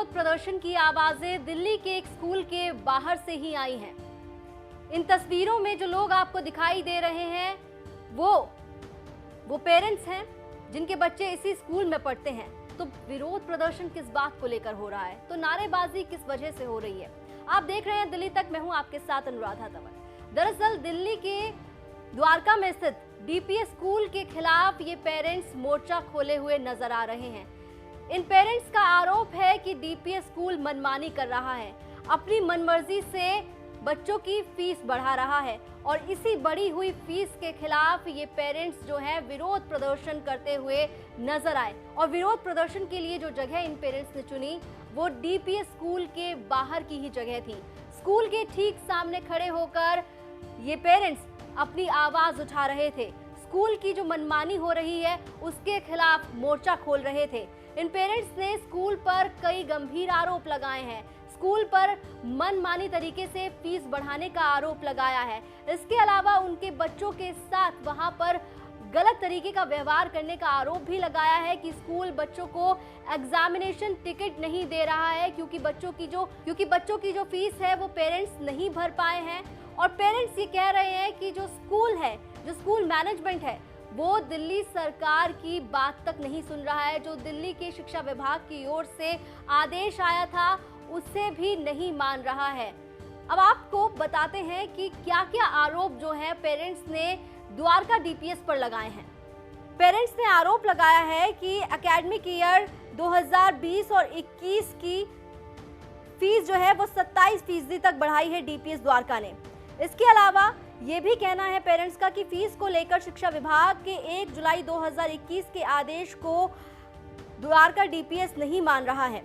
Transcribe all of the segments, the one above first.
विरोध प्रदर्शन की आवाजें दिल्ली के एक स्कूल के बाहर से ही आई हैं। इन तस्वीरों में जो लोग आपको दिखाई दे रहे हैं वो पेरेंट्स हैं जिनके बच्चे इसी स्कूल में पढ़ते हैं। तो विरोध प्रदर्शन किस बात को लेकर हो रहा है, तो नारेबाजी किस वजह से हो रही है? आप देख रहे हैं दिल्ली तक, मैं हूं आपके साथ अनुराधा तंवर। दरअसल दिल्ली के द्वारका में स्थित डीपीएस स्कूल के खिलाफ ये पेरेंट्स मोर्चा खोले हुए नजर आ रहे हैं। इन पेरेंट्स का आरोप है कि डीपीएस स्कूल मनमानी कर रहा है, अपनी मनमर्जी से बच्चों की फीस बढ़ा रहा है और इसी बढ़ी हुई फीस के खिलाफ ये पेरेंट्स जो है विरोध प्रदर्शन करते हुए नजर आए। और विरोध प्रदर्शन के लिए जो जगह इन पेरेंट्स ने चुनी वो डीपीएस स्कूल के बाहर की ही जगह थी। स्कूल के ठीक सामने खड़े होकर ये पेरेंट्स अपनी आवाज उठा रहे थे। स्कूल की जो मनमानी हो रही है उसके खिलाफ मोर्चा खोल रहे थे। इन पेरेंट्स ने स्कूल पर कई गंभीर आरोप लगाए हैं। स्कूल पर मनमानी तरीके से फीस बढ़ाने का आरोप लगाया है। इसके अलावा उनके बच्चों के साथ वहां पर गलत तरीके का व्यवहार करने का आरोप भी लगाया है कि स्कूल बच्चों को एग्जामिनेशन टिकट नहीं दे रहा है क्योंकि बच्चों की जो फीस है वो पेरेंट्स नहीं भर पाए हैं। और पेरेंट्स ये कह रहे हैं कि जो स्कूल मैनेजमेंट है वो दिल्ली सरकार की बात तक नहीं सुन रहा है। जो दिल्ली के शिक्षा विभाग की ओर से आदेश आया था उसे भी नहीं मान रहा है। अब आपको बताते हैं कि क्या क्या आरोप जो है पेरेंट्स ने द्वारका डीपीएस पर लगाए हैं। पेरेंट्स ने आरोप लगाया है कि एकेडमिक ईयर 2020 और 21 की फीस जो है वो 27% तक बढ़ाई है डीपीएस द्वारका ने। इसके अलावा ये भी कहना है पेरेंट्स का कि फीस को लेकर शिक्षा विभाग के 1 जुलाई 2021 के आदेश को द्वारका डीपीएस नहीं मान रहा है।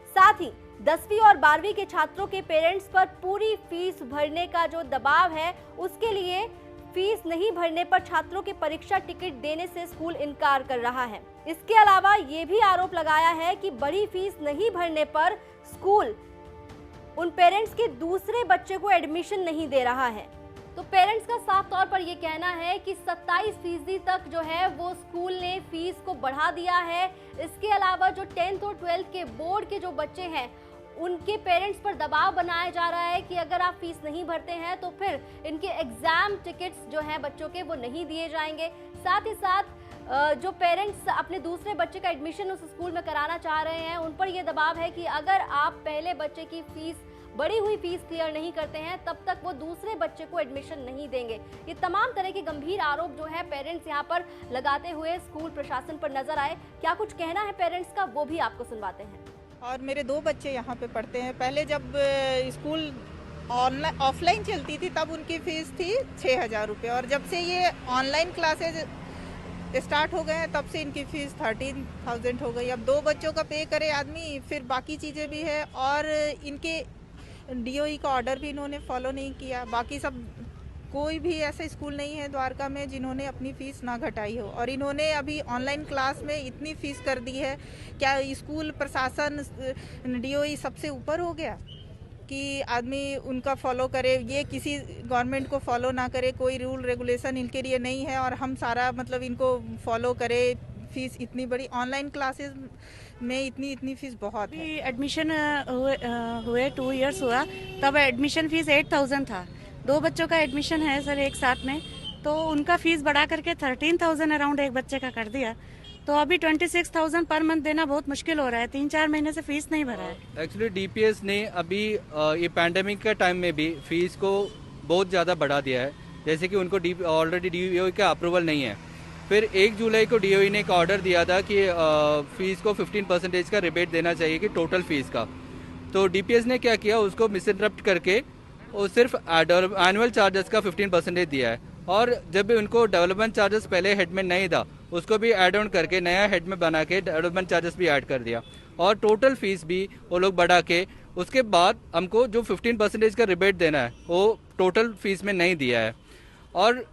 साथ ही 10वीं और 12वीं के छात्रों के पेरेंट्स पर पूरी फीस भरने का जो दबाव है उसके लिए फीस नहीं भरने पर छात्रों के परीक्षा टिकट देने से स्कूल इनकार कर रहा है। इसके अलावा ये भी आरोप लगाया है कि बड़ी फीस नहीं भरने पर स्कूल उन पेरेंट्स के दूसरे बच्चे को एडमिशन नहीं दे रहा है। तो पेरेंट्स का साफ तौर पर यह कहना है कि 27% तक जो है वो स्कूल ने फीस को बढ़ा दिया है। इसके अलावा जो 10th और 12th के बोर्ड के जो बच्चे हैं उनके पेरेंट्स पर दबाव बनाया जा रहा है कि अगर आप फीस नहीं भरते हैं तो फिर इनके एग्जाम टिकट्स जो हैं बच्चों के वो नहीं दिए जाएंगे। साथ ही साथ जो पेरेंट्स अपने दूसरे बच्चे का एडमिशन उस स्कूल में कराना चाह रहे हैं उन पर यह दबाव है कि अगर आप पहले बच्चे की फीस बढ़ी हुई फीस क्लियर नहीं करते हैं तब तक वो दूसरे बच्चे को एडमिशन नहीं देंगे। ये तमाम तरह के गंभीर आरोप जो है पेरेंट्स यहाँ पर लगाते हुए स्कूल प्रशासन पर नजर आए। क्या कुछ कहना है पेरेंट्स का वो भी आपको सुनवाते हैं। और मेरे 2 बच्चे यहाँ पे पढ़ते हैं। पहले जब स्कूल ऑफलाइन चलती थी तब उनकी फीस थी 6,000 रुपये और जब से ये ऑनलाइन क्लासेज स्टार्ट हो गए हैं तब से इनकी फीस 13,000 हो गई। अब 2 बच्चों का पे करे आदमी, फिर बाकी चीज़ें भी है और इनके डीओई का ऑर्डर भी इन्होंने फॉलो नहीं किया। बाकी सब कोई भी ऐसा स्कूल नहीं है द्वारका में जिन्होंने अपनी फीस ना घटाई हो और इन्होंने अभी ऑनलाइन क्लास में इतनी फीस कर दी है। क्या स्कूल प्रशासन डीओई सबसे ऊपर हो गया कि आदमी उनका फॉलो करे? ये किसी गवर्नमेंट को फॉलो ना करे, कोई रूल रेगुलेशन इनके लिए नहीं है और हम सारा मतलब इनको फॉलो करे। फीस इतनी बड़ी ऑनलाइन क्लासेस में इतनी फीस बहुत है। एडमिशन हुए 2 इयर्स हुआ तब एडमिशन फीस 8,000 था। 2 बच्चों का एडमिशन है सर एक साथ में, तो उनका फीस बढ़ा करके 13,000 अराउंड एक बच्चे का कर दिया। तो अभी 26,000 पर मंथ देना बहुत मुश्किल हो रहा है। 3-4 महीने से फीस नहीं भरा है। एक्चुअली डीपीएस ने अभी ये पैंडेमिक के टाइम में भी फीस को बहुत ज़्यादा बढ़ा दिया है। जैसे कि उनको ऑलरेडी डीओई का अप्रूवल नहीं है। फिर 1 जुलाई को डीओई ने एक ऑर्डर दिया था कि फीस को 15% का रिबेट देना चाहिए कि टोटल फीस का। तो डीपीएस ने क्या किया, उसको मिसइंटरप्ट करके वो सिर्फ एनुअल चार्जेस का 15% दिया है और जब उनको डेवलपमेंट चार्जेस पहले हेड में नहीं था उसको भी ऐड ऑन करके नया हेड में बना के डेवलपमेंट चार्जेस भी ऐड कर दिया और टोटल फीस भी वो लोग बढ़ा के उसके बाद हमको जो 15% का रिबेट देना है वो टोटल फीस में नहीं दिया है। और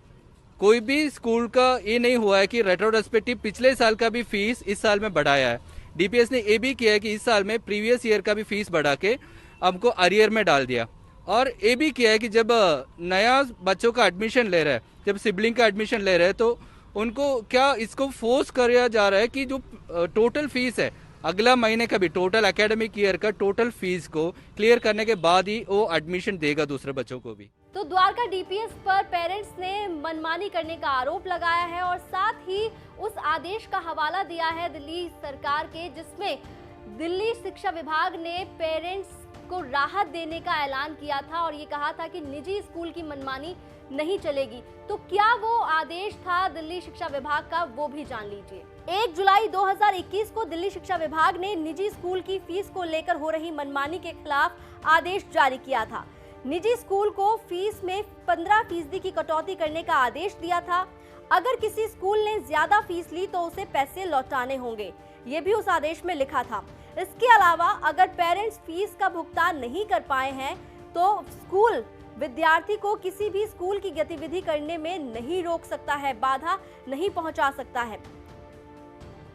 कोई भी स्कूल का ये नहीं हुआ है कि रेट्रोस्पेक्टिव पिछले साल का भी फीस इस साल में बढ़ाया है। डीपीएस ने ये भी किया है कि इस साल में प्रीवियस ईयर का भी फीस बढ़ा के हमको अरियर में डाल दिया और ये भी किया है कि जब नया बच्चों का एडमिशन ले रहा है, जब सिबलिंग का एडमिशन ले रहे हैं तो उनको क्या इसको फोर्स किया जा रहा है कि जो टोटल फीस है अगला महीने का भी टोटल एकेडमिक ईयर का टोटल फीस को क्लियर करने के बाद ही वो एडमिशन देगा दूसरे बच्चों को भी। तो द्वारका डीपीएस पर पेरेंट्स ने मनमानी करने का आरोप लगाया है और साथ ही उस आदेश का हवाला दिया है दिल्ली सरकार के, जिसमें दिल्ली शिक्षा विभाग ने पेरेंट्स को राहत देने का ऐलान किया था और ये कहा था कि निजी स्कूल की मनमानी नहीं चलेगी। तो क्या वो आदेश था दिल्ली शिक्षा विभाग का, वो भी जान लीजिए। 1 जुलाई 2021 को दिल्ली शिक्षा विभाग ने निजी स्कूल की फीस को लेकर हो रही मनमानी के खिलाफ आदेश जारी किया था। निजी स्कूल को फीस में 15% की कटौती करने का आदेश दिया था। अगर किसी स्कूल ने ज्यादा फीस ली तो उसे पैसे लौटाने होंगे, ये भी उस आदेश में लिखा था। इसके अलावा अगर पेरेंट्स फीस का भुगतान नहीं कर पाए हैं तो स्कूल विद्यार्थी को किसी भी स्कूल की गतिविधि करने में नहीं रोक सकता है, बाधा नहीं पहुंचा सकता है।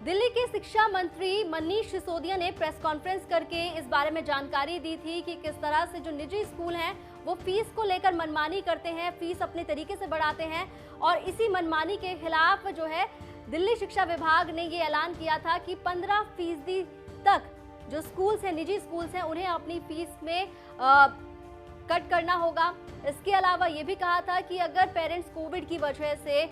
दिल्ली के शिक्षा मंत्री मनीष सिसोदिया ने प्रेस कॉन्फ्रेंस करके इस बारे में जानकारी दी थी कि किस तरह से जो निजी स्कूल हैं वो फीस को लेकर मनमानी करते हैं, फीस अपने तरीके से बढ़ाते हैं और इसी मनमानी के खिलाफ जो है दिल्ली शिक्षा विभाग ने ये ऐलान किया था कि 15% तक जो स्कूल्स हैं, निजी स्कूल्स हैं, उन्हें अपनी फीस में कट करना होगा। इसके अलावा ये भी कहा था कि अगर पेरेंट्स कोविड की वजह से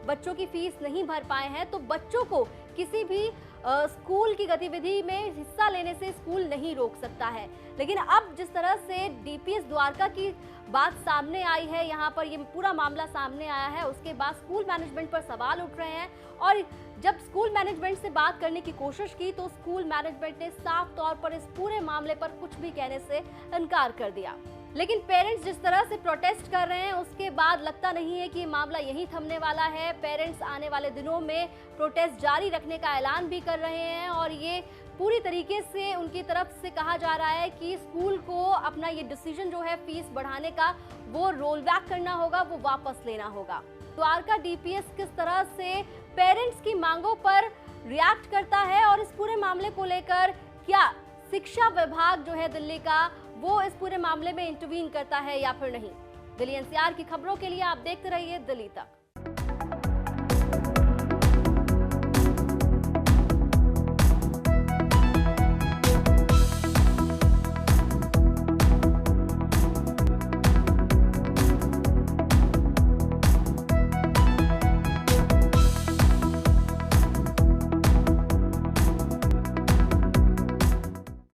बच्चों की फीस नहीं भर पाए हैं तो बच्चों को किसी भी स्कूल की गतिविधि में हिस्सा लेने से स्कूल नहीं रोक सकता है। लेकिन अब जिस तरह से डीपीएस द्वारका की बात सामने आई है, यहाँ पर ये पूरा मामला सामने आया है, उसके बाद स्कूल मैनेजमेंट पर सवाल उठ रहे हैं और जब स्कूल मैनेजमेंट से बात करने की कोशिश की तो स्कूल मैनेजमेंट ने साफ तौर पर इस पूरे मामले पर कुछ भी कहने से इनकार कर दिया। लेकिन पेरेंट्स जिस तरह से प्रोटेस्ट कर रहे हैं उसके बाद लगता नहीं है कि ये मामला यहीं थमने वाला है। पेरेंट्स आने वाले दिनों में प्रोटेस्ट जारी रखने का ऐलान भी कर रहे हैं और ये पूरी तरीके से उनकी तरफ से कहा जा रहा है कि स्कूल को अपना ये डिसीजन जो है फीस बढ़ाने का वो रोल बैक करना होगा, वो वापस लेना होगा। द्वारका डीपीएस किस तरह से पेरेंट्स की मांगों पर रिएक्ट करता है और इस पूरे मामले को लेकर क्या शिक्षा विभाग जो है दिल्ली का वो इस पूरे मामले में इंटरवीन करता है या फिर नहीं। दिल्ली एनसीआर की खबरों के लिए आप देखते रहिए दिल्ली तक।